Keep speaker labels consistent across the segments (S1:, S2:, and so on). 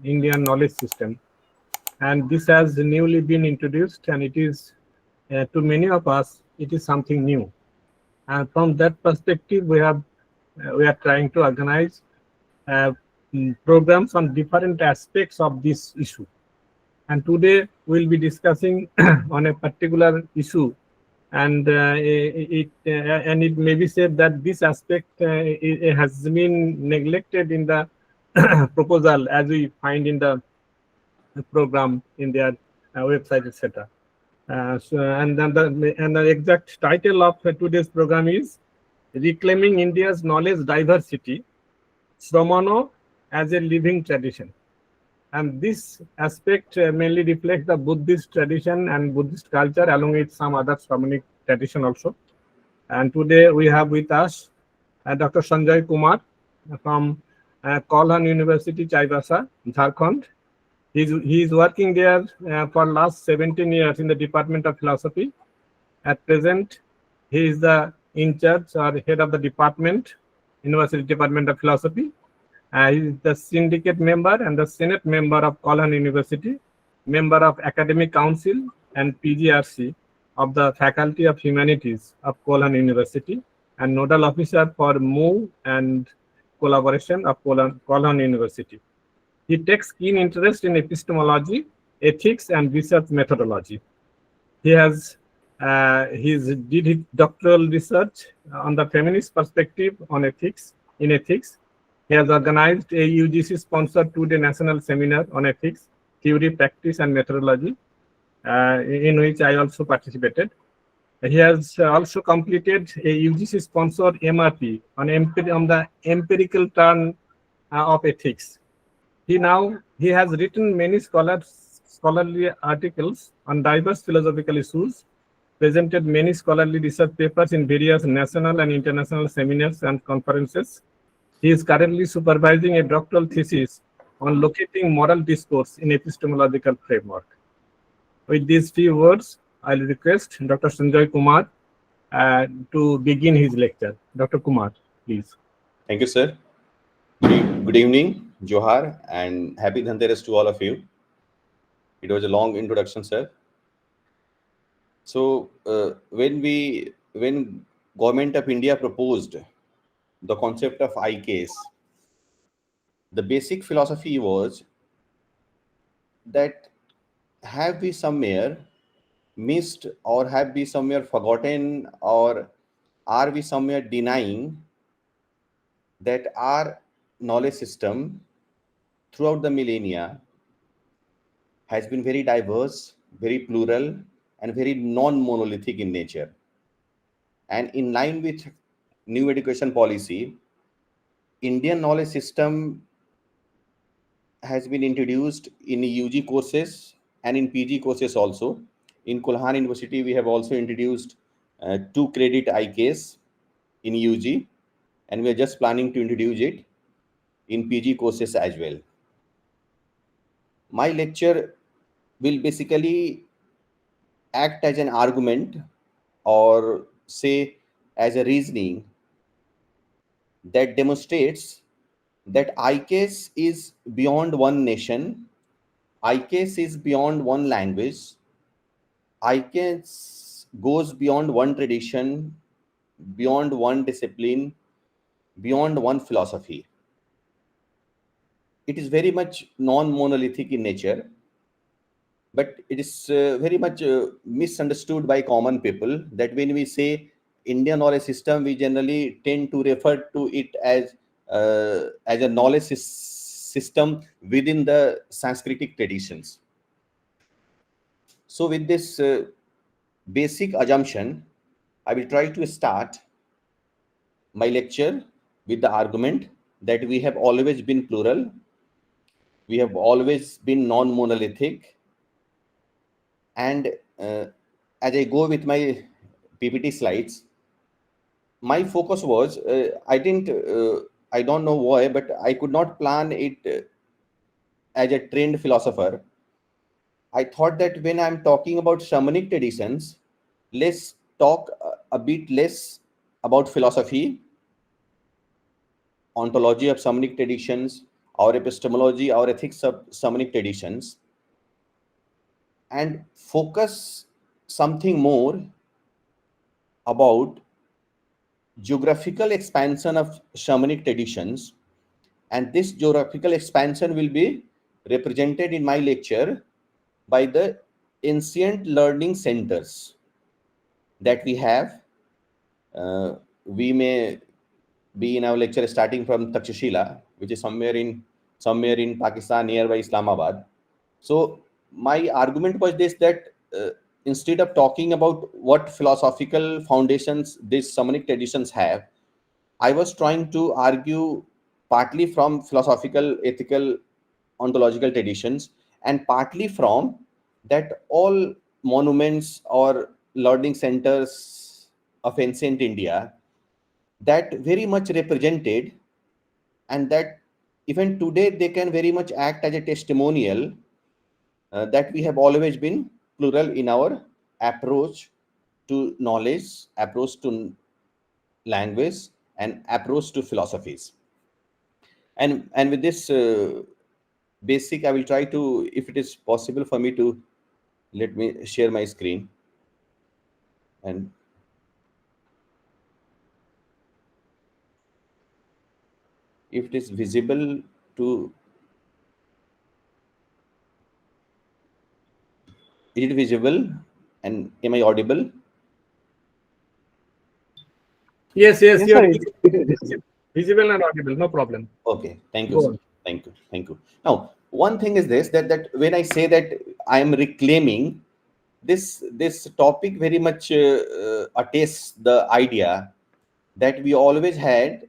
S1: Indian knowledge system. And this has newly been introduced, and it is, to many of us, it is something new. And from that perspective, we are trying to organize programs on different aspects of this issue. And today we'll be discussing on a particular issue, and it may be said that this aspect it has been neglected in the proposal, as we find in the program in their website, etc. And then the exact title of today's program is Reclaiming India's Knowledge Diversity, Śramaṇa as a Living Tradition. And this aspect mainly reflects the Buddhist tradition and Buddhist culture, along with some other Śramaṇic tradition also. And today we have with us Dr. Sanjay Kumar from Kalhan University, Chaibasa, Jharkhand. He is working there for last 17 years in the Department of Philosophy. At present, he is the in charge or head of the department, University Department of Philosophy. He is the syndicate member and the Senate member of Kalhan University, member of Academic Council and PGRC of the Faculty of Humanities of Kalhan University, and nodal officer for MOVE and collaboration of Kalhan University. He takes keen interest in epistemology, ethics, and research methodology. He did his doctoral research on the feminist perspective on ethics. In ethics, he has organized a UGC-sponsored two-day national seminar on ethics, theory, practice, and methodology, in which I also participated. He has also completed a UGC-sponsored MRP on the empirical turn of ethics. He has written many scholarly articles on diverse philosophical issues, presented many scholarly research papers in various national and international seminars and conferences. He is currently supervising a doctoral thesis on locating moral discourse in epistemological framework. With these few words, I'll request Dr. Sanjay Kumar to begin his lecture. Dr. Kumar, please.
S2: Thank you, sir. Good evening, Johar, and happy Dhanteras to all of you. It was a long introduction, sir. So, when Government of India proposed the concept of I case, the basic philosophy was that have we somewhere missed, or have we somewhere forgotten, or are we somewhere denying that our knowledge system throughout the millennia has been very diverse, very plural, and very non-monolithic in nature. And in line with new education policy, Indian knowledge system has been introduced in UG courses and in PG courses also. In Kalhan University, we have also introduced 2 credit IKs in UG, and we are just planning to introduce it in PG courses as well. My lecture will basically act as an argument, or say as a reasoning, that demonstrates that IKS is beyond one nation, IKS is beyond one language, IKS goes beyond one tradition, beyond one discipline, beyond one philosophy. It is very much non-monolithic in nature, but it is very much misunderstood by common people, that when we say Indian knowledge system, we generally tend to refer to it as a knowledge system within the Sanskritic traditions. So with this basic assumption, I will try to start my lecture with the argument that we have always been plural, we have always been non-monolithic, and as I go with my PPT slides, my focus was, I don't know why, but I could not plan it as a trained philosopher. I thought that when I'm talking about shamanic traditions, let's talk a bit less about philosophy, ontology of shamanic traditions, our epistemology, our ethics of Shamanic traditions, and focus something more about geographical expansion of Shamanic traditions. And this geographical expansion will be represented in my lecture by the ancient learning centers that we have. We may be in our lecture starting from Takshashila, which is somewhere in Pakistan, nearby Islamabad. So my argument was this, that instead of talking about what philosophical foundations these Shamanic traditions have, I was trying to argue partly from philosophical, ethical, ontological traditions, and partly from that all monuments or learning centers of ancient India that very much represented, and that even today they can very much act as a testimonial that we have always been plural in our approach to knowledge, approach to language, and approach to philosophies. And with this basic, I will try to, if it is possible for me to, let me share my screen. And if it is visible to, is it visible and am I audible?
S1: Yes,
S3: Yes,
S1: you
S3: sir.
S1: are
S3: It is.
S1: visible and audible. No problem.
S2: Okay, thank you,
S1: Go
S2: sir.
S1: on.
S2: Thank you. Now, one thing is this, that when I say that I am reclaiming this topic, very much attests the idea that we always had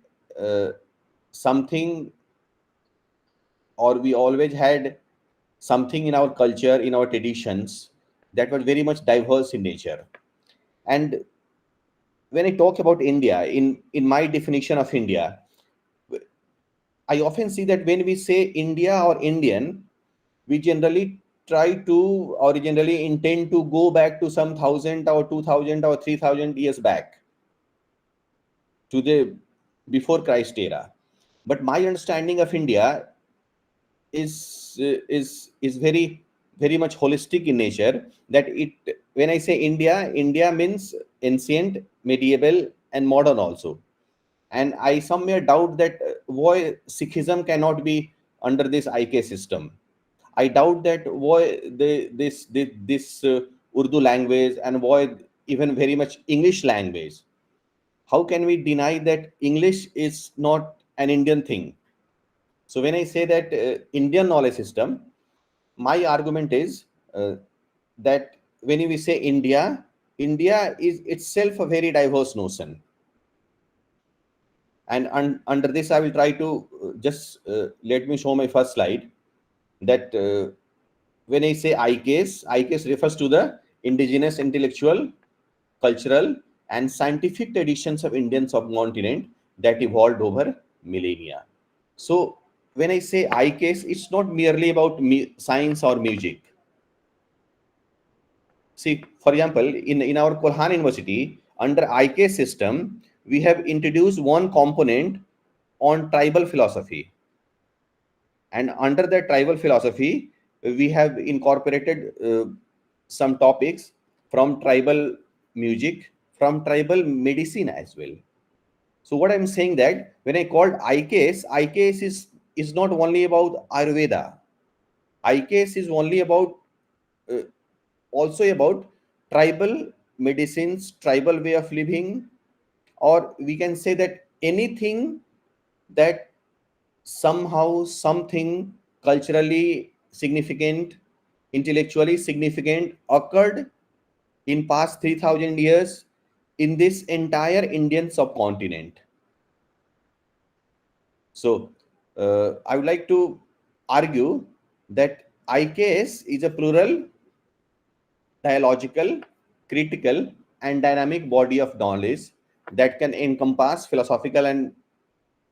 S2: something, or we always had something in our culture, in our traditions, that was very much diverse in nature. And when I talk about India, in my definition of India, I often see that when we say India or Indian, we generally try to, or generally intend to go back to some 1,000 or 2,000 or 3,000 years back to the before Christ era. But my understanding of India is very much holistic in nature. That it, when I say India, India means ancient, medieval, and modern also. And I somewhere doubt that why Sikhism cannot be under this IK system. I doubt that why this Urdu language, and why even very much English language. How can we deny that English is not an Indian thing? So when I say that Indian knowledge system, my argument is that when we say India, India is itself a very diverse notion. And under this, I will try to just let me show my first slide. That when I say IKs refers to the indigenous intellectual, cultural, and scientific traditions of Indian subcontinent that evolved over millennia. So when I say IKs, it's not merely about science or music. See, for example, in our Kolhan University, under IK system, we have introduced one component on tribal philosophy. And under that tribal philosophy, we have incorporated some topics from tribal music, from tribal medicine as well. So what I'm saying, that when I called IKS is not only about Ayurveda. IKS is only about uh, also about tribal medicines, tribal way of living, or we can say that anything that somehow something culturally significant, intellectually significant occurred in past 3,000 years in this entire Indian subcontinent. So I would like to argue that IKS is a plural, dialogical, critical, and dynamic body of knowledge that can encompass philosophical and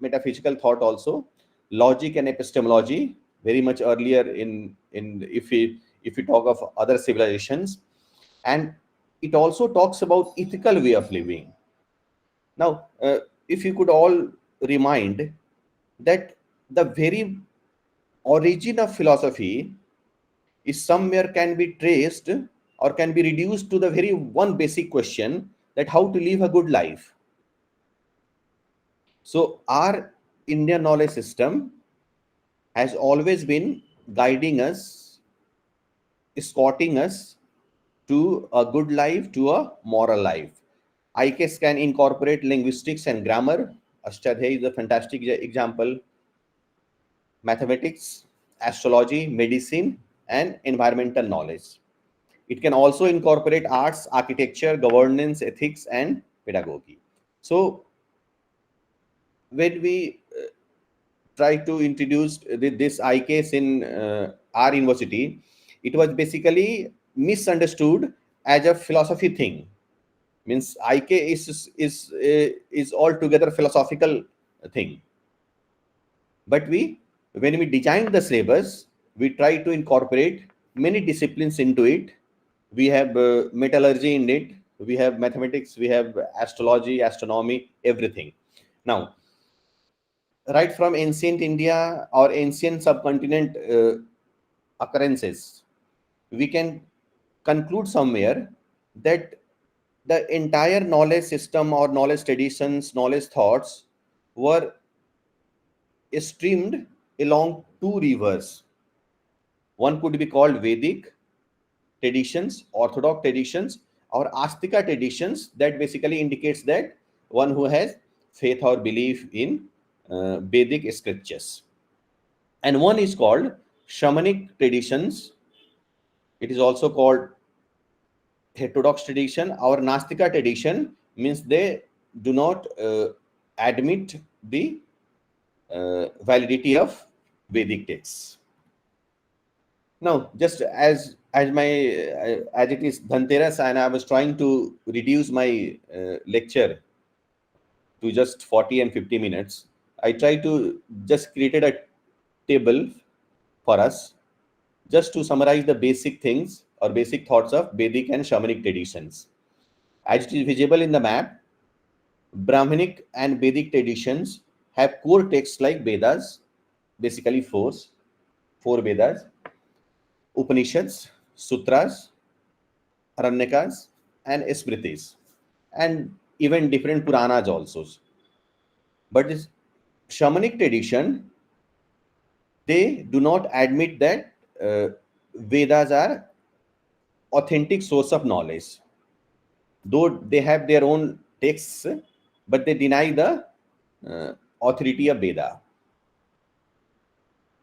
S2: metaphysical thought also, logic and epistemology, very much earlier in if we talk of other civilizations, and it also talks about ethical way of living. Now, if you could all remind that the very origin of philosophy is somewhere can be traced or can be reduced to the very one basic question, that how to live a good life. So our Indian knowledge system has always been guiding us, escorting us to a good life, to a moral life. IKS can incorporate linguistics and grammar. Ashtadhyayi is a fantastic example. Mathematics, astrology, medicine, and environmental knowledge. It can also incorporate arts, architecture, governance, ethics, and pedagogy. So when we try to introduce this IKS in our university, it was basically misunderstood as a philosophy thing. Means IK is altogether philosophical thing. But when we designed the syllabus, we try to incorporate many disciplines into it. We have metallurgy in it. We have mathematics. We have astrology, astronomy, everything. Now, right from ancient India or ancient subcontinent occurrences, we can conclude somewhere that the entire knowledge system or knowledge traditions, knowledge thoughts were streamed along two rivers. One could be called Vedic traditions, Orthodox traditions, or Astika traditions, that basically indicates that one who has faith or belief in Vedic scriptures. And one is called Shamanic traditions. It is also called heterodox tradition. Our Nastika tradition means they do not admit the validity of Vedic texts. Now, just as it is Dhanteras, and I was trying to reduce my lecture to just 40 and 50 minutes, I try to just created a table for us just to summarize the basic things or basic thoughts of Vedic and Shamanic traditions. As it is visible in the map, Brahmanic and Vedic traditions have core texts like Vedas, basically four Vedas, Upanishads, Sutras, Aranyakas, and Smritis, and even different Puranas also. But this Shamanic tradition, they do not admit that Vedas are authentic source of knowledge. Though they have their own texts, but they deny the authority of Veda.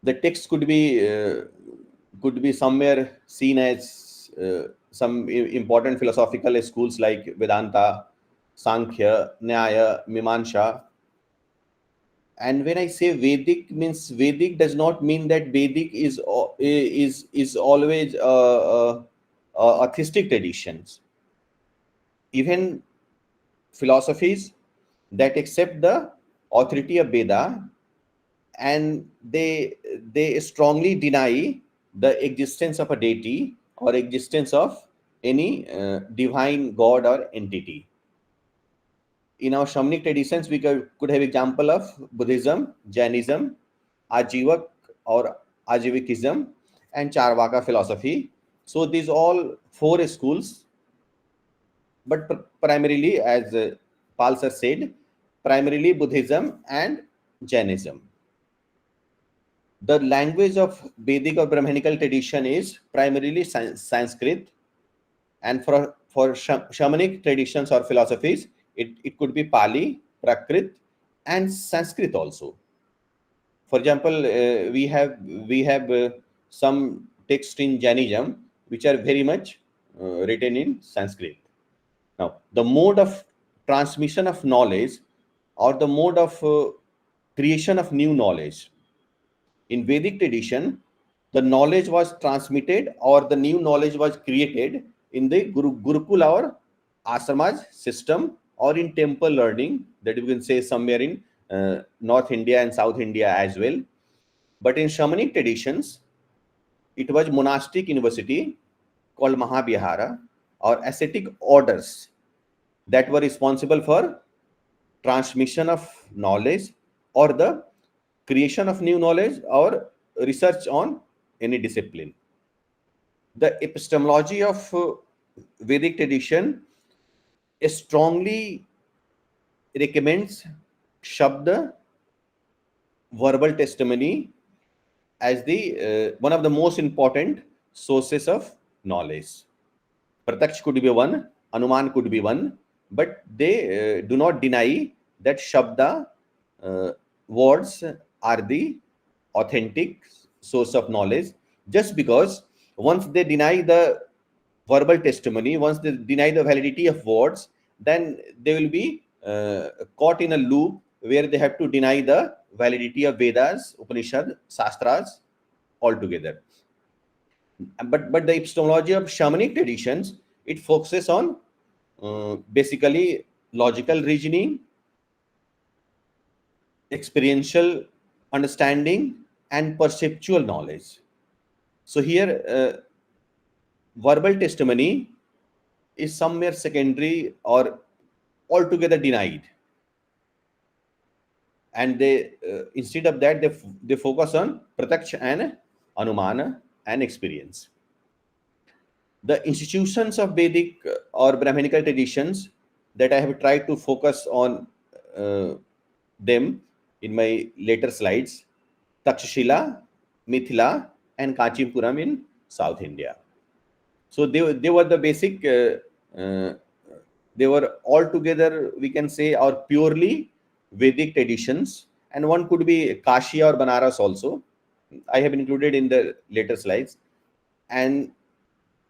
S2: The text could be somewhere seen as some important philosophical schools like Vedanta, Sankhya, Nyaya, Mimamsa. And when I say Vedic, means Vedic does not mean that Vedic is always atheistic traditions. Even philosophies that accept the authority of Veda, and they strongly deny the existence of a deity or existence of any divine god or entity. In our Shamanic traditions, we could have example of Buddhism, Jainism, Ajivak or Ajivikism, and Charvaka philosophy. So these all four schools, but primarily, as Pal sir said, primarily Buddhism and Jainism. The language of Vedic or Brahmanical tradition is primarily Sanskrit, and for Shamanic traditions or philosophies, it could be Pali, Prakrit, and Sanskrit also. For example, we have some text in Jainism which are very much written in Sanskrit. Now, the mode of transmission of knowledge or the mode of creation of new knowledge. In Vedic tradition, the knowledge was transmitted or the new knowledge was created in the Gurukula or Ashrama system, or in temple learning, that you can say somewhere in North India and South India as well. But in Shamanic traditions, it was monastic university called Mahavihara or ascetic orders that were responsible for transmission of knowledge or the creation of new knowledge or research on any discipline. The epistemology of Vedic tradition strongly recommends Shabda, verbal testimony, as the one of the most important sources of knowledge. Pratyaksh could be one, Anuman could be one, but they do not deny that Shabda, words, are the authentic source of knowledge, just because once they deny the verbal testimony, once they deny the validity of words, then they will be caught in a loop where they have to deny the validity of Vedas, Upanishad, Shastras altogether. But the epistemology of shamanic traditions, it focuses on basically logical reasoning, experiential understanding, and perceptual knowledge. So here, verbal testimony is somewhere secondary or altogether denied, and they instead of that they focus on pratyaksh and anumana and experience. The institutions of Vedic or Brahminical traditions that I have tried to focus on them in my later slides: Takshashila, Mithila, and Kanchipuram in South India. So they were the basic. They were altogether, we can say, or purely Vedic traditions, and one could be Kashi or Banaras also. I have included in the later slides. And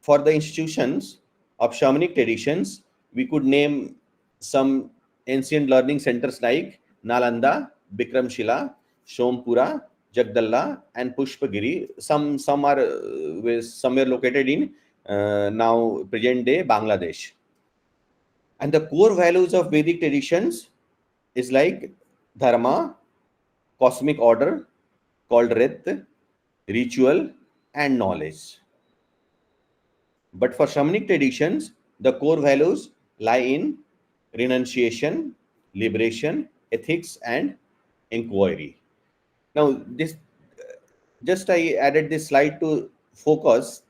S2: for the institutions of shamanic traditions, we could name some ancient learning centers like Nalanda, Bikramshila, Shompura, Jagdalla, and Pushpagiri. Some are somewhere located in now present day Bangladesh. And the core values of Vedic traditions is like dharma, cosmic order, called Rith, ritual, and knowledge. But for shamanic traditions, the core values lie in renunciation, liberation, ethics, and inquiry. Now, this just I added this slide to focus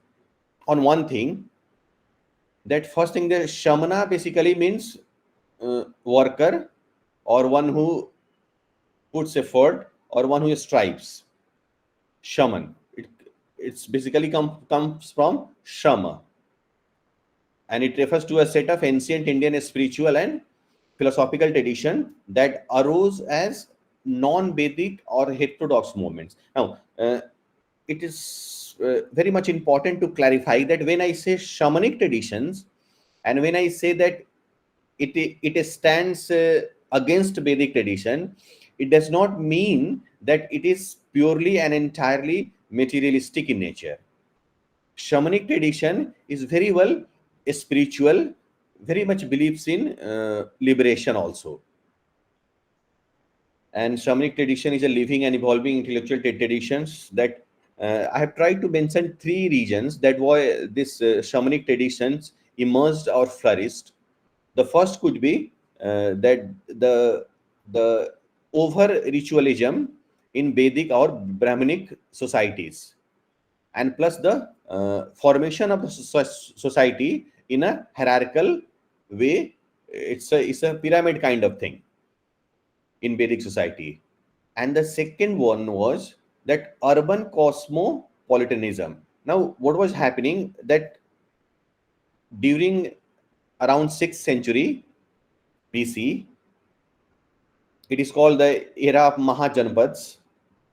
S2: on one thing. That first thing, the Śramaṇa basically means worker, or one who puts effort, or one who strives. Shaman. It's basically comes from Shama, and it refers to a set of ancient Indian spiritual and philosophical tradition that arose as non-Vedic or heterodox movements. Now, it is very much important to clarify that when I say shamanic traditions, and when I say that it stands against Vedic tradition, it does not mean that it is purely and entirely materialistic in nature. Shamanic tradition is very well spiritual, very much believes in liberation also. And shamanic tradition is a living and evolving intellectual traditions that I have tried to mention three regions that why this shamanic traditions emerged or flourished. The first could be that the over ritualism in Vedic or Brahminic societies, and plus the formation of the society in a hierarchical way. It's a pyramid kind of thing in Vedic society. And the second one was that urban cosmopolitanism. Now, what was happening that during around 6th century BC, it is called the era of Mahajanpads,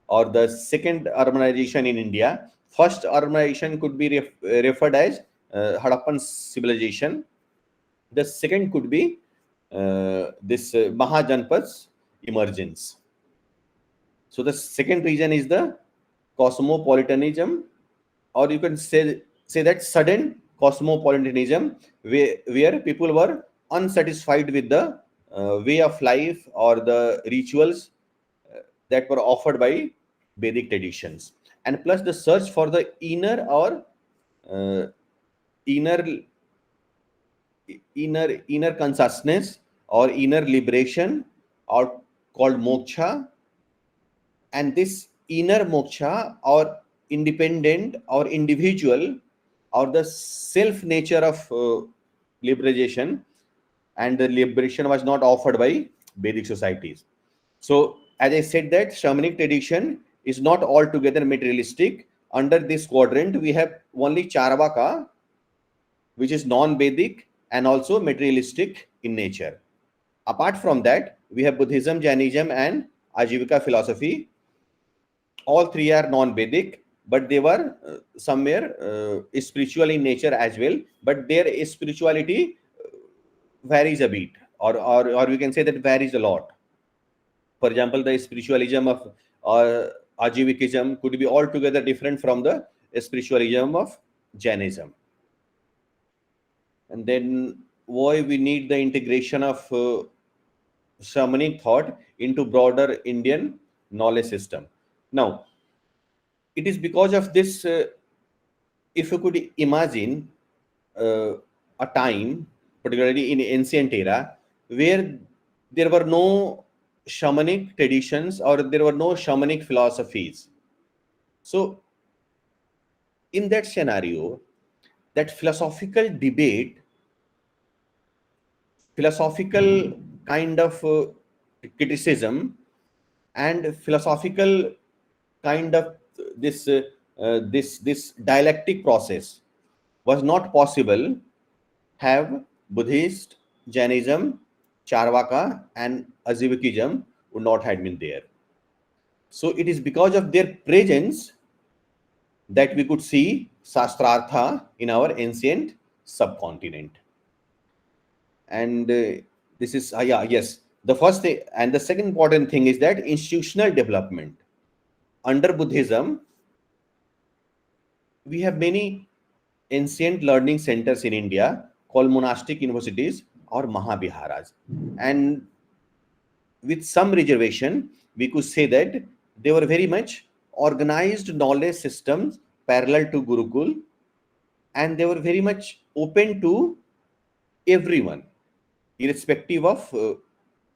S2: or the second urbanization in India. First urbanization could be referred as Harappan civilization. The second could be this Mahajanpads emergence. So the second region is the cosmopolitanism, or you can say that sudden cosmopolitanism, where people were unsatisfied with the way of life or the rituals that were offered by Vedic traditions, and plus the search for the inner or inner inner consciousness or inner liberation, or called moksha. And this inner moksha or independent or individual or the self nature of liberation, and the liberation was not offered by Vedic societies. So, as I said, that shamanic tradition is not altogether materialistic. Under this quadrant, we have only Charvaka, which is non-Vedic and also materialistic in nature. Apart from that, we have Buddhism, Jainism, and Ajivika philosophy. All three are non-Vedic, but they were somewhere spiritual in nature as well. But their spirituality varies a bit, or we can say that varies a lot. For example, the spiritualism of Ajivikism could be altogether different from the spiritualism of Jainism. And then why we need the integration of shamanic thought into broader Indian knowledge system. Now, it is because of this, if you could imagine a time, particularly in ancient era, where there were no shamanic traditions or there were no shamanic philosophies. So, in that scenario, that philosophical debate, philosophical kind of criticism, and philosophical kind of this dialectic process was not possible have Buddhist, Jainism, Charvaka, and Ajivikism would not have been there. So it is because of their presence that we could see Shastrartha in our ancient subcontinent. And this is, yes, the first thing. And the second important thing is that institutional development. Under Buddhism, we have many ancient learning centers in India called monastic universities or Mahaviharas. And with some reservation, we could say that they were very much organized knowledge systems parallel to Gurukul, and they were very much open to everyone, irrespective of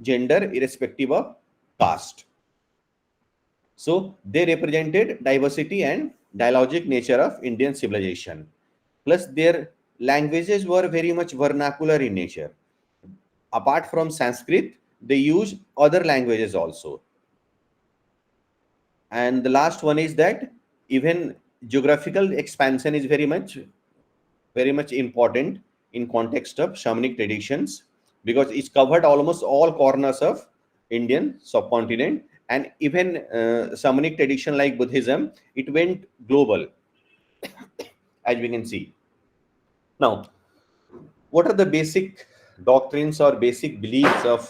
S2: gender, irrespective of caste. So they represented diversity and dialogic nature of Indian civilization. Plus, their languages were very much vernacular in nature. Apart from Sanskrit, they use other languages also. And the last one is that even geographical expansion is very much important in context of shamanic traditions, because it's covered almost all corners of Indian subcontinent. And even shamanic tradition like Buddhism, it went global, as we can see. Now, what are the basic doctrines or basic beliefs of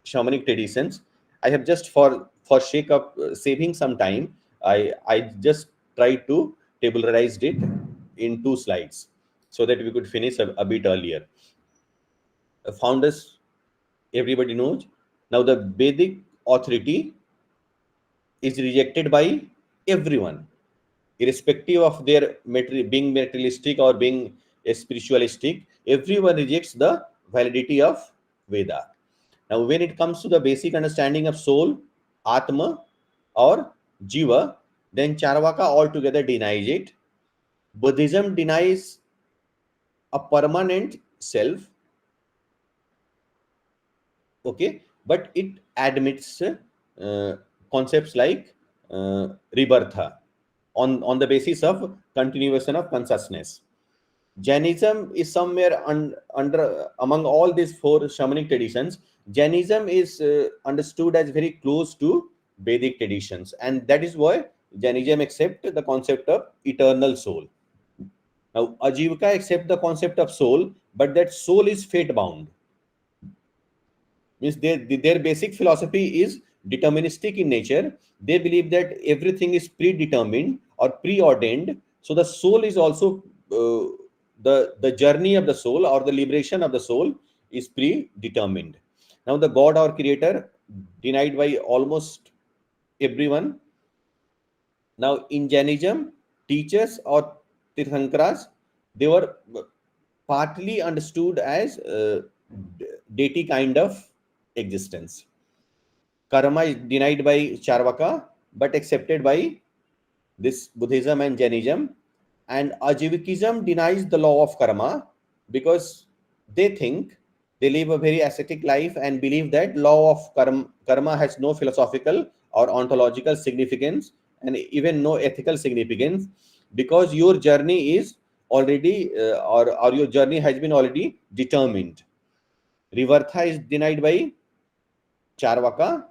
S2: shamanic traditions? I have just for sake of saving some time, I just tried to tabularize it in 2 slides so that we could finish a bit earlier. Founders, everybody knows. Now, the Vedic authority is rejected by everyone, irrespective of their being materialistic or being spiritualistic. Everyone rejects the validity of Veda. Now, when it comes to the basic understanding of soul, Atma or Jiva, then Charvaka altogether denies it. Buddhism denies a permanent self, okay, but it admits concepts like rebirth on the basis of continuation of consciousness. Jainism is somewhere under among all these 4 shamanic traditions. Jainism is understood as very close to Vedic traditions, and that is why Jainism accepts the concept of eternal soul. Now, Ajivika accepts the concept of soul, but that soul is fate bound. Means their basic philosophy is deterministic in nature. They believe that everything is predetermined or preordained. So the soul is also the journey of the soul or the liberation of the soul is predetermined. Now, the God or creator denied by almost everyone. Now, in Jainism, teachers or Tirthankaras, they were partly understood as deity kind of existence. Karma is denied by Charvaka, but accepted by this Buddhism and Jainism. And Ajivikism denies the law of karma because they think they live a very ascetic life and believe that law of karma has no philosophical or ontological significance and even no ethical significance, because your journey is already or your journey has been already determined. Rivartha is denied by Charvaka,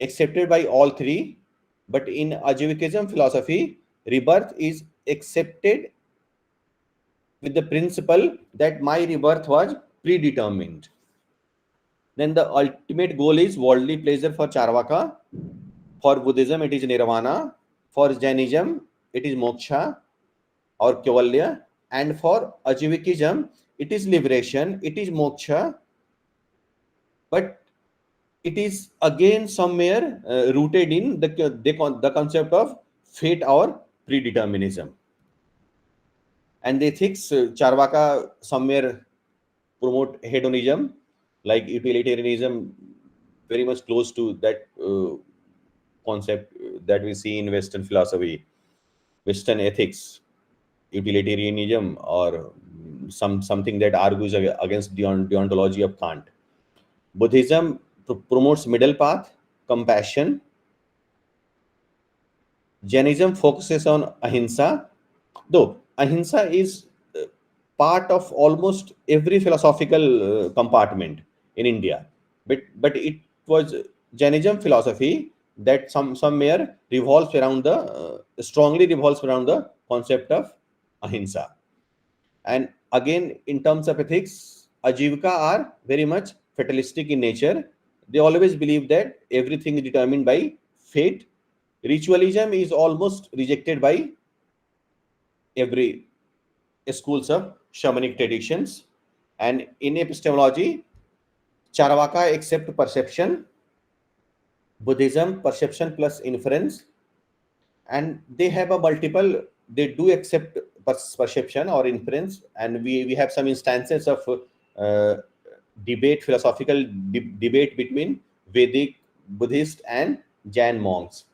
S2: accepted by all three. But in Ajivikism philosophy, rebirth is accepted with the principle that my rebirth was predetermined. Then the ultimate goal is worldly pleasure for Charvaka. For Buddhism, it is nirvana. For Jainism, it is moksha or kaivalya. And for Ajivikism, it is liberation, it is moksha, but it is again somewhere rooted in the concept of fate or predeterminism. And the ethics, Charvaka somewhere promote hedonism, like utilitarianism, very much close to that concept that we see in Western philosophy, Western ethics, utilitarianism, or something that argues against deontology of Kant. Buddhism promotes middle path, compassion. Jainism focuses on ahimsa, though ahimsa is part of almost every philosophical compartment in India. But it was Jainism philosophy that somewhere revolves around the strongly revolves around the concept of ahimsa. And again, in terms of ethics, Ajivika are very much fatalistic in nature. They always believe that everything is determined by fate. Ritualism is almost rejected by every schools of shamanic traditions. And in epistemology, Charvaka accept perception, Buddhism perception plus inference, and they have a multiple. They do accept perception or inference, and we have some instances of uh, debate, philosophical debate between Vedic, Buddhist, and Jain monks.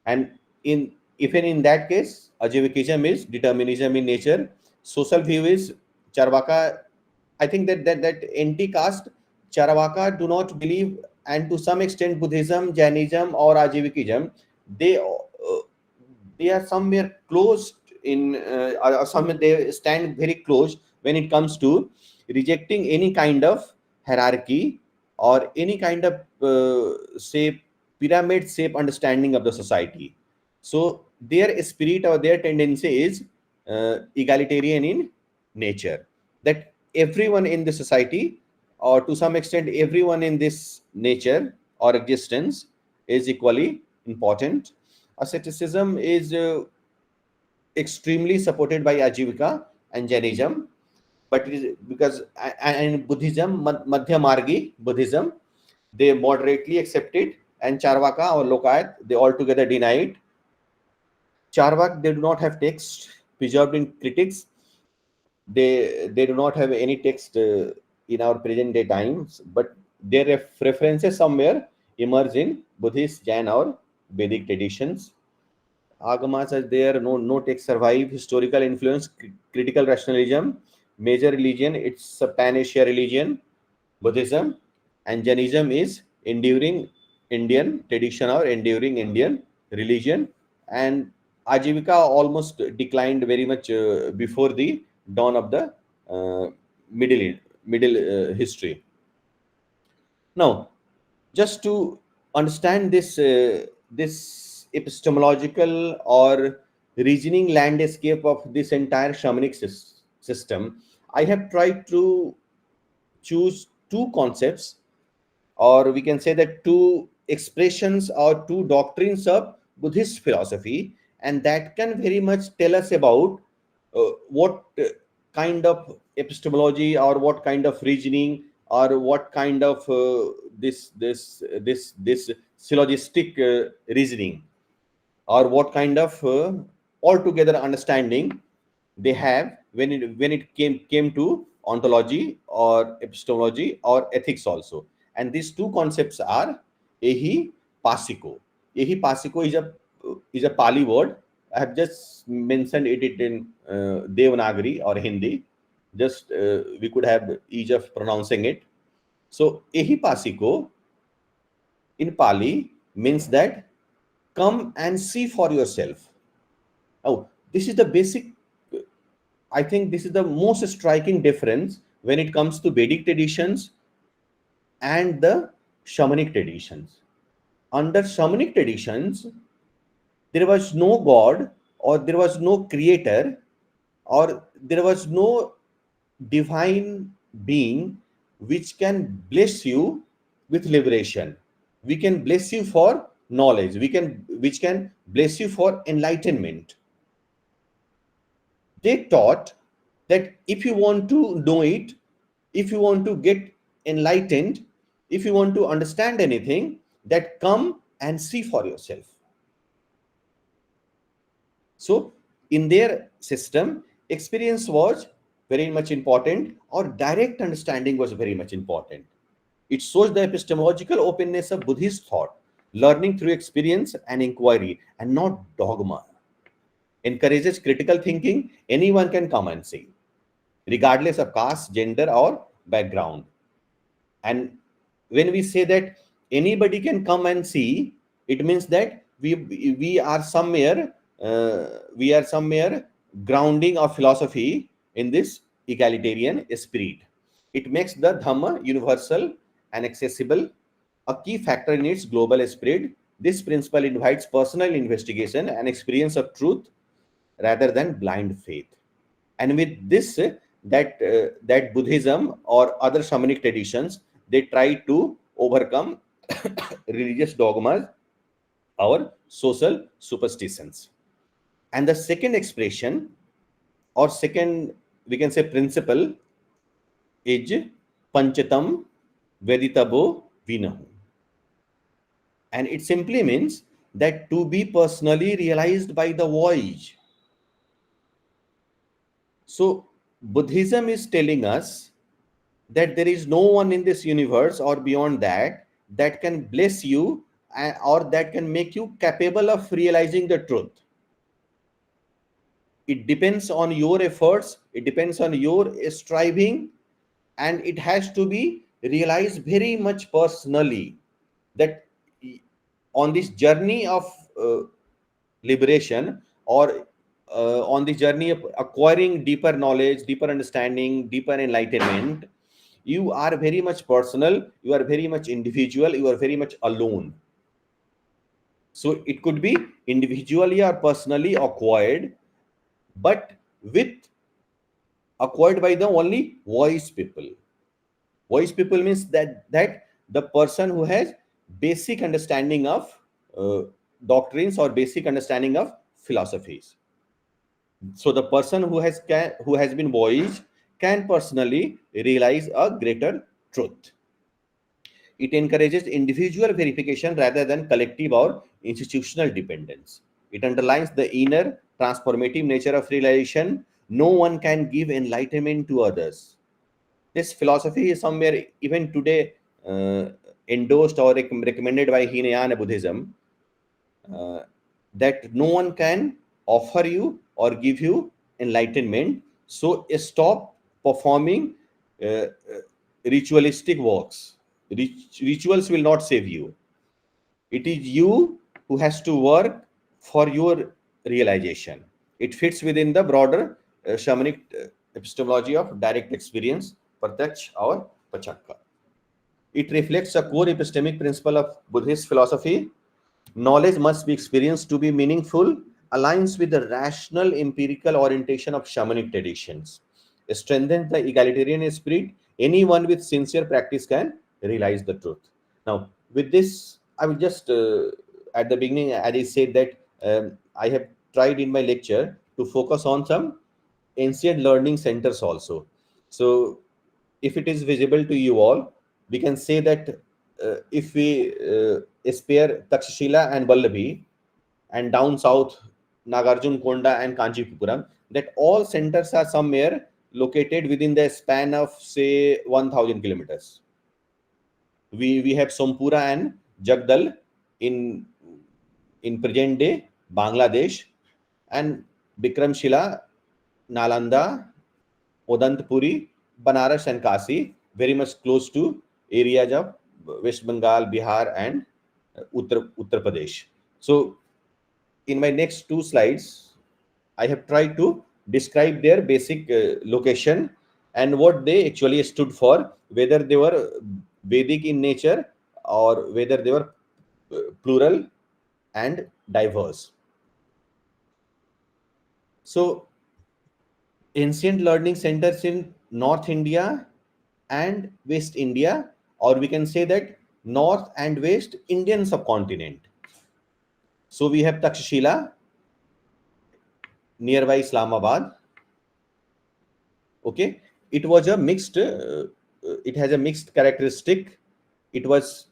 S2: And in even in that case, Ajivikism is determinism in nature. Social view is Charvaka. I think that anti-caste Charvaka do not believe, and to some extent Buddhism, Jainism, or Ajivikism, they they are somewhere close in or somewhere they stand very close when it comes to rejecting any kind of hierarchy or any kind of say pyramid shape understanding of the society. So their spirit or their tendency is egalitarian in nature, that everyone in the society, or to some extent everyone in this nature or existence, is equally important. Asceticism is extremely supported by Ajivika and Jainism, but it is because and Buddhism, Madhya Margi Buddhism, they moderately accept it, and Charvaka or Lokayat, they altogether deny it. Charvak, they do not have text preserved in critics. They do not have any text in our present day times, but their references somewhere emerge in Buddhist, Jain, or Vedic traditions. Agamas are there, no text survive. Historical influence, critical rationalism, major religion, it's a pan-Asia religion, Buddhism, and Jainism is enduring Indian tradition or enduring Indian religion. And Ajivika almost declined very much before the dawn of the uh, middle middle history. Now, just to understand this epistemological or reasoning landscape of this entire shamanic system, I have tried to choose two concepts, or we can say that two expressions or two doctrines of Buddhist philosophy, and that can very much tell us about what kind of epistemology or what kind of reasoning or what kind of this syllogistic reasoning, or what kind of altogether understanding they have when it came to ontology or epistemology or ethics also. And these two concepts are ehi passiko. Ehipasiko is a Pali word. I have just mentioned it in Devanagari or Hindi. Just we could have ease of pronouncing it. So Ehipasiko in Pali means that come and see for yourself. Oh, this is the basic. I think this is the most striking difference when it comes to Vedic traditions and the shamanic traditions. Under shamanic traditions, there was no God, or there was no creator, or there was no divine being which can bless you with liberation. We can bless you for knowledge. Which can bless you for enlightenment. They taught that if you want to know it, if you want to get enlightened, if you want to understand anything, that come and see for yourself. So in their system, experience was very much important, or direct understanding was very much important. It shows the epistemological openness of Buddhist thought, learning through experience and inquiry, and not dogma. Encourages critical thinking. Anyone can come and see, regardless of caste, gender, or background. And when we say that anybody can come and see, it means that we are somewhere grounding our philosophy in this egalitarian spirit. It makes the Dhamma universal and accessible, a key factor in its global spirit. This principle invites personal investigation and experience of truth rather than blind faith. And with this, that Buddhism or other shamanic traditions, they try to overcome religious dogmas or social superstitions. And the second expression, or second, we can say, principle is Panchatam Veditabo Vinahu. And it simply means that to be personally realized by the voyage. So Buddhism is telling us that there is no one in this universe or beyond that can bless you, or that can make you capable of realizing the truth. It depends on your efforts, it depends on your striving, and it has to be realized very much personally. That on this journey of liberation, or on the journey of acquiring deeper knowledge, deeper understanding, deeper enlightenment, you are very much personal, you are very much individual, you are very much alone. So it could be individually or personally acquired, but with acquired by the only wise people. Wise people means that the person who has basic understanding of doctrines, or basic understanding of philosophies. So the person who has been wise can personally realize a greater truth. It encourages individual verification rather than collective or institutional dependence. It underlines the inner transformative nature of realization. No one can give enlightenment to others. This philosophy is somewhere even today endorsed or recommended by Hinayana Buddhism, that no one can offer you or give you enlightenment. So stop performing ritualistic works. Rituals will not save you. It is you who has to work for your realization. It fits within the broader shamanic epistemology of direct experience, pratyaksh or pachakka. It reflects a core epistemic principle of Buddhist philosophy. Knowledge must be experienced to be meaningful, aligns with the rational empirical orientation of shamanic traditions. Strengthens the egalitarian spirit. Anyone with sincere practice can realize the truth. Now, with this, I will just, at the beginning, as I said that I have tried in my lecture to focus on some ancient learning centers also. So, if it is visible to you all, we can say that if we spare Takshashila and Vallabhi, and down south Nagarjun Konda and Kanchipuram, that all centers are somewhere located within the span of say 1000 kilometers. We have Sompura and Jagdal in in present day Bangladesh, and Bikramshila, Nalanda, Odantpuri, Banaras and Kasi, very much close to areas of West Bengal, Bihar and Uttar Pradesh. So in my next two slides, I have tried to describe their basic location and what they actually stood for, whether they were Vedic in nature or whether they were plural and diverse. So ancient learning centers in North India and West India, or we can say that North and West Indian subcontinent. So we have Takshashila nearby Islamabad. Okay, it was a mixed. It has a mixed characteristic. It was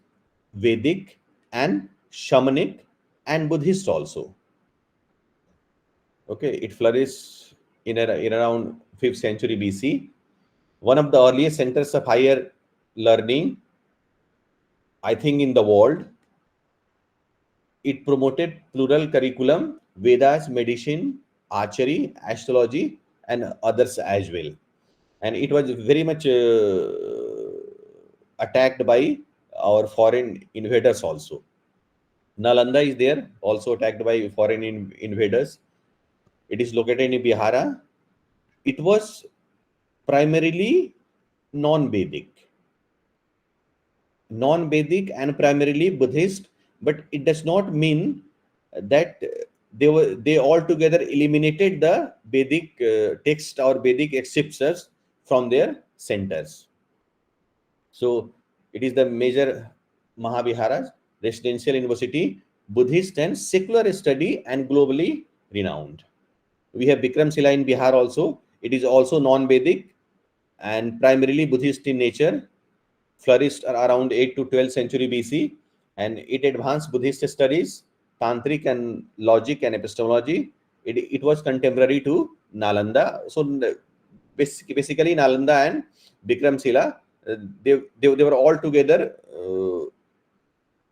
S2: Vedic and Shamanic and Buddhist also. Okay, it flourished in around 5th century BC. One of the earliest centers of higher learning, I think, in the world. It promoted plural curriculum, Vedas, medicine, archery, astrology, and others as well. And it was very much attacked by our foreign invaders also. Nalanda is there, also attacked by foreign invaders. It is located in Bihara. It was primarily non-Vedic and primarily Buddhist, but it does not mean that they altogether eliminated the Vedic text or Vedic scriptures from their centers. So it is the major Mahaviharas, residential university, Buddhist and secular study and globally renowned. We have Bikramshila in Bihar also. It is also non-Vedic and primarily Buddhist in nature, flourished around 8th to 12th century BC, and it advanced Buddhist studies, Tantric and logic and epistemology. It was contemporary to Nalanda. So basically Nalanda and Bikramshila, they were all together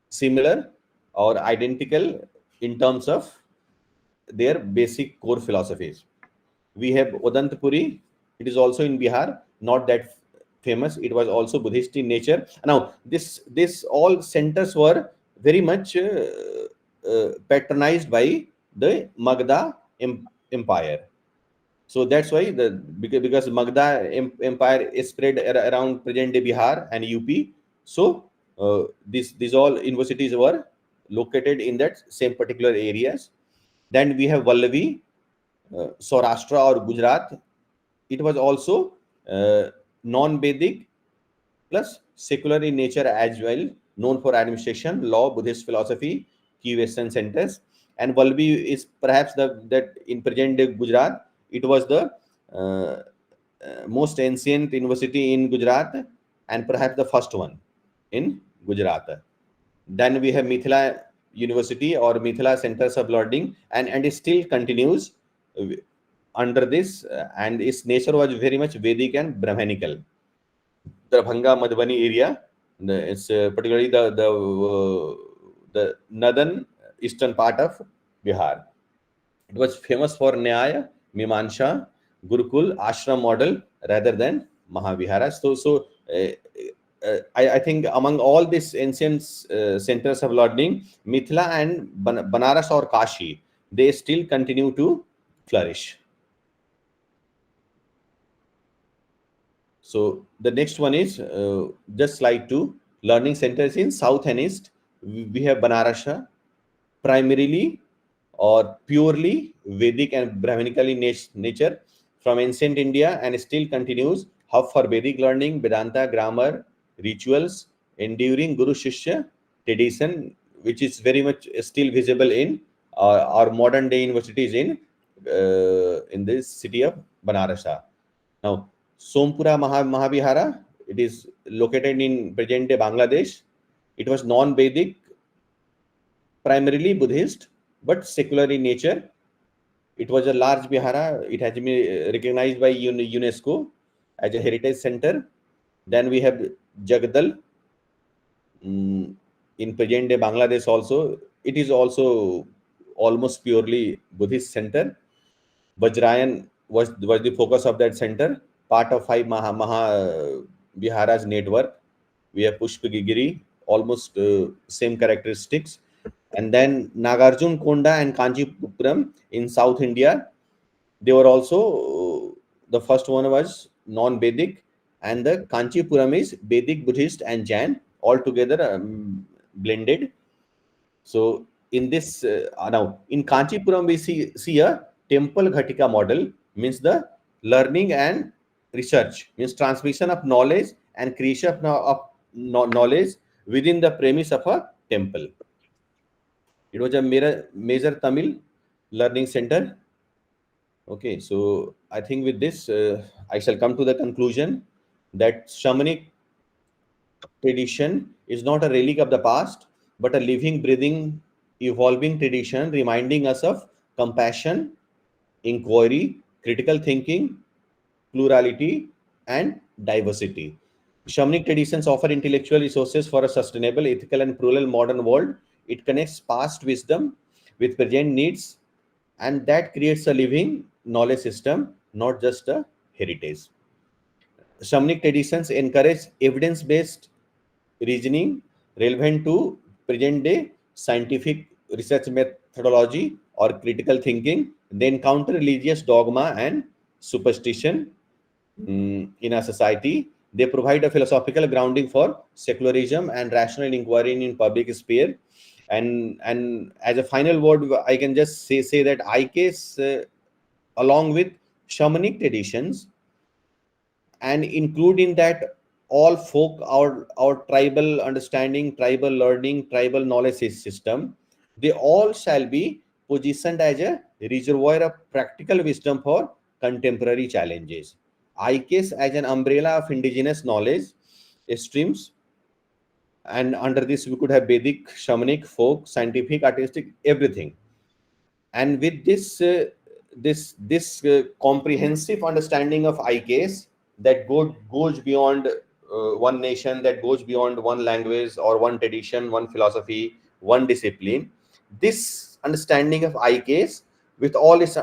S2: similar or identical in terms of their basic core philosophies. We have Odantpuri. It is also in Bihar, not that famous. It was also Buddhist in nature. Now, this all centers were very much patronized by the Magadha Empire. So that's why because Magadha Empire is spread around present-day Bihar and UP. So these all universities were located in that same particular areas. Then we have Vallavi, Saurashtra or Gujarat. It was also non-Vedic plus secular in nature as well, known for administration, law, Buddhist philosophy, key Western centers. And Vallavi is perhaps that in present day Gujarat, it was the most ancient university in Gujarat and perhaps the first one in Gujarat. Then we have Mithila University or Mithila Centers of Learning, and it still continues under this, and its nature was very much Vedic and Brahmanical. Darbhanga, Madhubani area, it's particularly the northern eastern part of Bihar. It was famous for Nyaya, Mimamsa, Gurukul, Ashram model rather than Mahavihara. So I think among all these ancient centers of learning, Mithila and Banaras or Kashi, they still continue to flourish. So the next one is just like to learning centers in South and East. We have Banarasa, primarily or purely Vedic and Brahmanical in nature from ancient India, and still continues hub for Vedic learning, Vedanta, grammar, rituals, enduring Guru Shishya tradition, which is very much still visible in our modern day universities in this city of Banarasa. Now, Sompura Mahavihara, it is located in present day Bangladesh. It was non-Vedic, primarily Buddhist, but secular in nature. It was a large vihara. It has been recognized by UNESCO as a heritage center. Then we have Jagdal in present day Bangladesh also. it is also almost purely Buddhist center. Vajrayan was the focus of that center, part of 5 Maha Viharas network. We have Pushpagiri, almost same characteristics. And then Nagarjun Konda and Kanchipuram in South India, they were also, the first one was non-Vedic, and the Kanchipuram is Vedic, Buddhist, and Jain all together blended. So in this now in Kanchipuram we see a temple ghatika model, means the learning and research, means transmission of knowledge and creation of knowledge within the premise of a temple. It was a major Tamil learning center. Okay, so I think with this I shall come to the conclusion that shamanic tradition is not a relic of the past, but a living, breathing, evolving tradition reminding us of compassion, inquiry, critical thinking, plurality, and diversity. Shamanic traditions offer intellectual resources for a sustainable, ethical, and plural modern world. It connects past wisdom with present needs, and that creates a living knowledge system, not just a heritage. Shamanic traditions encourage evidence-based reasoning relevant to present day scientific research methodology or critical thinking. They encounter religious dogma and superstition in our society. They provide a philosophical grounding for secularism and rational inquiry in public sphere. And as a final word, I can just say that IKs, along with shamanic traditions, and include in that all folk, our tribal understanding, tribal learning, tribal knowledge system, they all shall be positioned as a reservoir of practical wisdom for contemporary challenges. IKS as an umbrella of indigenous knowledge streams, and under this we could have Vedic, shamanic, folk, scientific, artistic, everything. And with this comprehensive understanding of IKs that goes beyond one nation, that goes beyond one language or one tradition, one philosophy, one discipline, this understanding of IKs with all its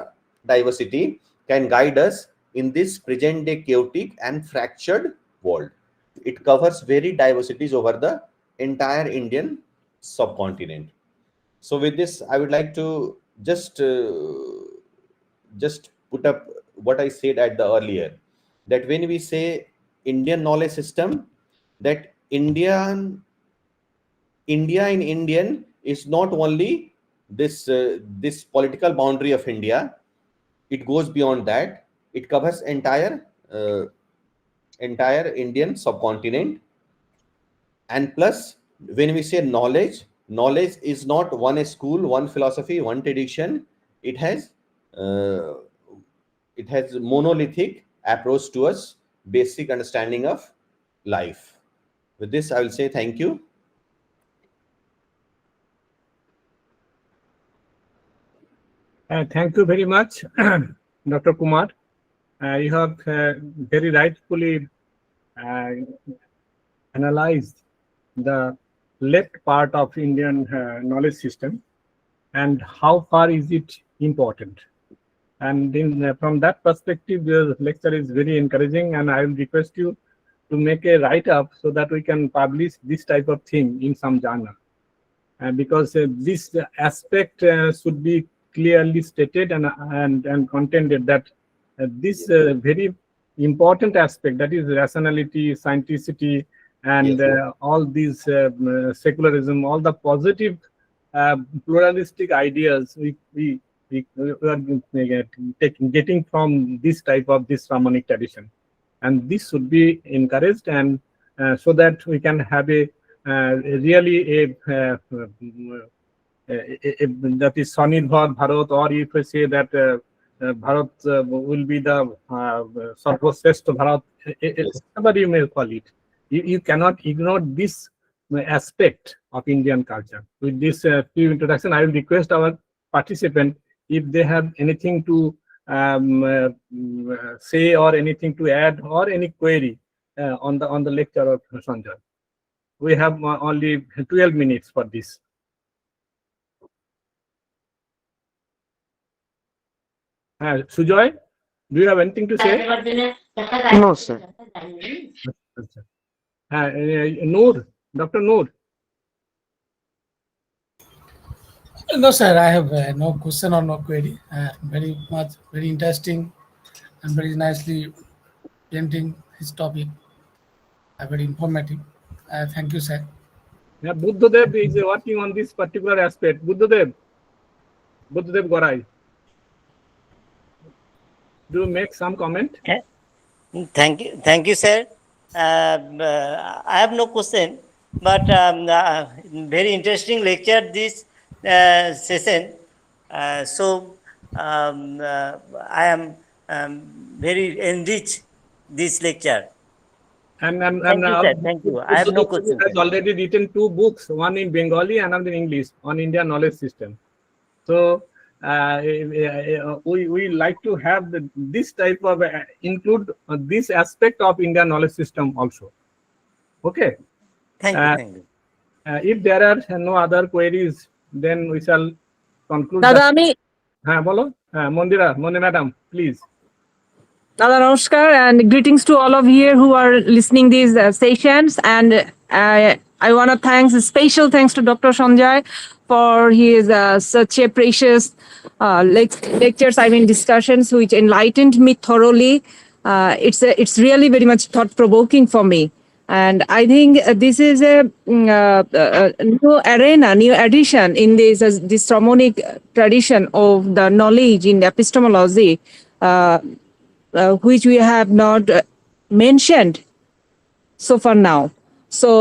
S2: diversity can guide us in this present day chaotic and fractured world. It covers very diversities over the entire Indian subcontinent. So with this, I would like to just put up what I said at the earlier, that when we say Indian knowledge system, that India in Indian is not only this political boundary of India. It goes beyond that. It covers entire Indian subcontinent. And plus, when we say knowledge, knowledge is not one school, one philosophy, one tradition. It has uh, it has monolithic approach towards basic understanding of life. With this, I will say thank you.
S1: Thank you very much, Dr. Kumar. You have very rightfully analyzed the left part of Indian knowledge system and how far is it important. And from that perspective, the lecture is very encouraging, and I will request you to make a write-up so that we can publish this type of thing in some journal. Because this aspect should be clearly stated and contended that this very important aspect, that is rationality, scienticity, and
S2: Yes.
S1: all these secularism, all the positive pluralistic ideas we are getting from this type of this Śramaṇic tradition, and this should be encouraged, and so that we can have a really that is Swannirbhar Bharat, or if I say that Bharat will be the Sarvashrestha Bharat,
S2: Yes.
S1: whatever you may call it. You cannot ignore this aspect of Indian culture. With this few introduction, I will request our participant, if they have anything to say or anything to add or any query on the lecture of Sanjay. We have only 12 minutes for this. Sujoy, do you have anything to say?
S3: No, sir.
S1: Noor, Dr. Noor.
S4: No, sir, I have no question or no query. Very interesting and very nicely presenting his topic. Very informative. Thank you, sir.
S1: Yeah, Buddhadev is working on this particular aspect. Buddhadev Gorai. Do you make some comment?
S3: Thank you, sir. I have no question, but very interesting lecture this session. I am very enriched this lecture.
S1: And
S3: Thank you, sir. Thank you. I have no question.
S1: He has already written 2 books, one in Bengali and another in English, on Indian knowledge system. So we like to have this type of include this aspect of Indian knowledge system also. Okay.
S3: Thank you. Thank you.
S1: If there are no other queries, then we shall conclude.
S5: Dada, আমি
S1: বলো Moni madam, please.
S5: Dada, namaskar and greetings to all of you who are listening these sessions, and I want to special thanks to Dr. Sanjay for his such a precious lectures, discussions which enlightened me thoroughly. It's really very much thought-provoking for me. And I think this is a new arena, new addition in this Śramaṇic tradition of the knowledge in epistemology, which we have not mentioned so far now. So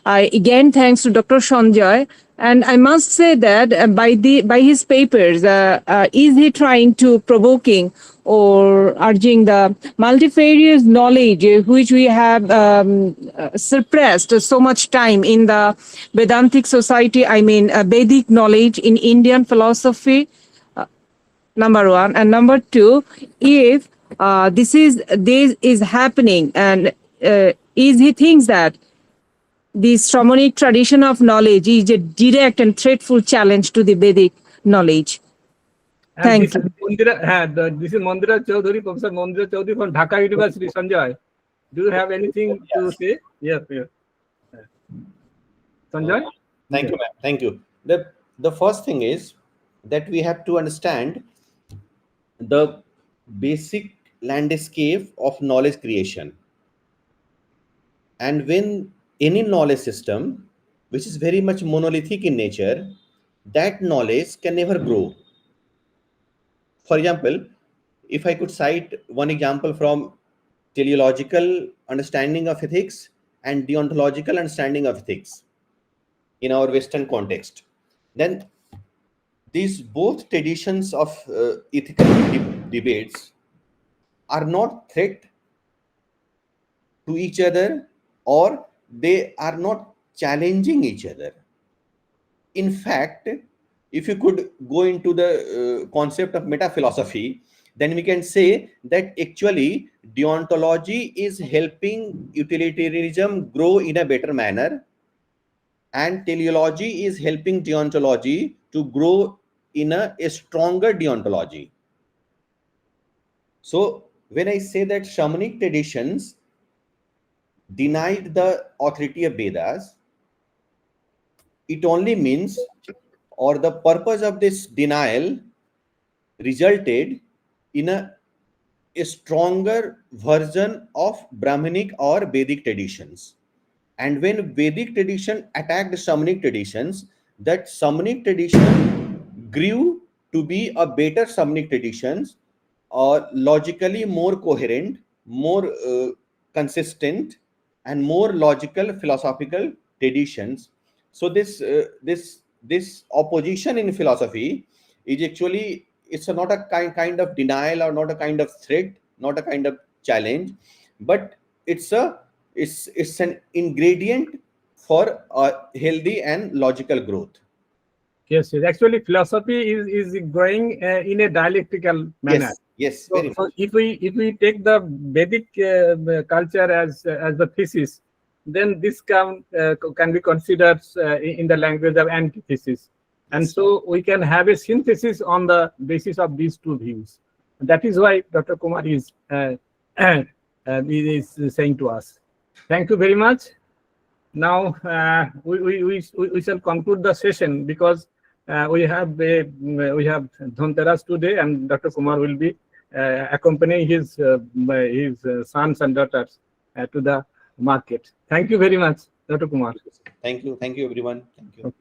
S5: I again thanks to Dr. Sanjay, and I must say that by his papers, is he trying to provoking or urging the multifarious knowledge which we have suppressed so much time in the Vedantic society, Vedic knowledge in Indian philosophy, number 1. And number 2, if this is happening, and is he thinks that the Śramaṇic tradition of knowledge is a direct and threatful challenge to the Vedic knowledge. Thank you.
S1: This is Mandira Chaudhary, Professor Mandira Chaudhary from Dhaka University. Sanjay, do you have anything to say? Yes. Sanjay?
S2: Thank you, ma'am. Thank you. The first thing is that we have to understand the basic landscape of knowledge creation. And when any knowledge system, which is very much monolithic in nature, that knowledge can never grow. For example, if I could cite one example from teleological understanding of ethics and deontological understanding of ethics in our Western context, then these both traditions of ethical debates are not threat to each other, or they are not challenging each other. In fact, if you could go into the concept of meta-philosophy, then we can say that actually deontology is helping utilitarianism grow in a better manner, and teleology is helping deontology to grow in a stronger deontology. So when I say that Śramaṇic traditions denied the authority of Vedas, it only means, or the purpose of this denial resulted in a stronger version of Brahmanic or Vedic traditions. And when Vedic tradition attacked Śramaṇic traditions, that Śramaṇic tradition grew to be a better Śramaṇic traditions, or logically more coherent, more consistent, and more logical philosophical traditions. So this opposition in philosophy is actually, it's not a kind of denial, or not a kind of threat, not a kind of challenge, but it's an ingredient for a healthy and logical growth.
S1: Yes. Actually, philosophy is growing in a dialectical manner.
S2: Yes.
S1: So if we take the Vedic culture as the thesis, then this can be considered in the language of antithesis, and so we can have a synthesis on the basis of these 2 views. that is why Dr. Kumar is saying to us. Thank you very much. Now we shall conclude the session because we have Dhanteras today, and Dr. Kumar will be accompanying his sons and daughters to the market. Thank you very much, Dr. Kumar.
S2: Thank you everyone. Thank you.